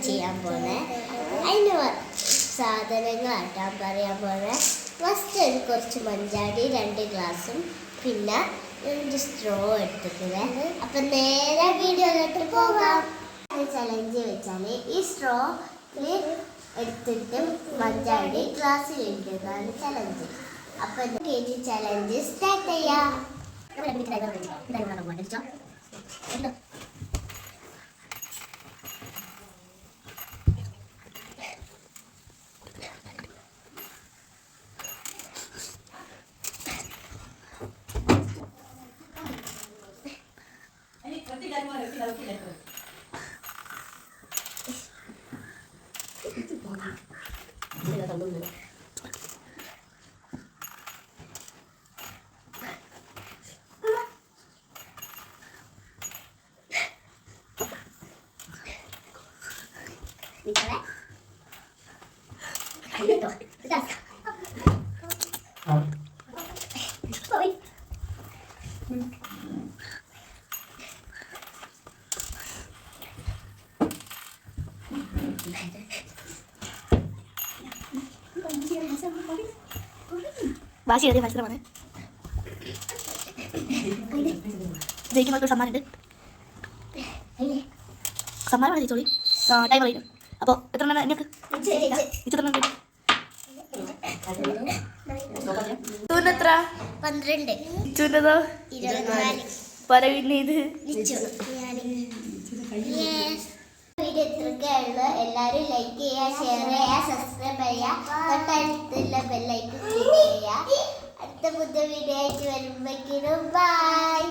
ചെയ്യാൻ പോണേ. അതിന് സാധനങ്ങൾ ആട്ടാൻ പറയാൻ പോണേ. ഫസ്റ്റ് കുറച്ച് മഞ്ചാടി 2 ഗ്ലാസും പിന്നെ 2 സ്ട്രോ എടുത്തിട്ടുണ്ട്. അപ്പം നേരെ വീഡിയോയിലോട്ട് പോകാം. ചലഞ്ച് വെച്ചാൽ ഈ സ്ട്രോ എടുത്തിട്ട് മഞ്ചാടി ഗ്ലാസ്സിൽ ഇടുന്നതാണ് ചലഞ്ച്. അപ്പം ചലഞ്ച് സ്റ്റാർട്ട് ചെയ്യാം. വാശിയേറിയ മത്സരമാണ്. ജയിക്കുന്നവർക്ക് സമ്മാനമുണ്ട്. സമ്മാനമാണ് ജയിച്ചോളി. ടൈമർ കഴിഞ്ഞു. അപ്പോൾ എത്ര എണ്ണം എനിക്ക് എത്ര 12 ചൂന്നതോ 24 പറവിന്നെ ഇത് വീഡിയോ ഇത്രയൊക്കെയുള്ളൂ. എല്ലാവരും ലൈക്ക് ചെയ്യുക, ഷെയർ ചെയ്യുക, സബ്സ്ക്രൈബ് ചെയ്യുക, തൊട്ടടുത്തുള്ള ബെല്ലൈക്കൺ ക്ലിക്ക് ചെയ്യുക. അടുത്ത പുതിയ വീഡിയോ ആയിട്ട് വരുമ്പോഴേക്കും ബൈ.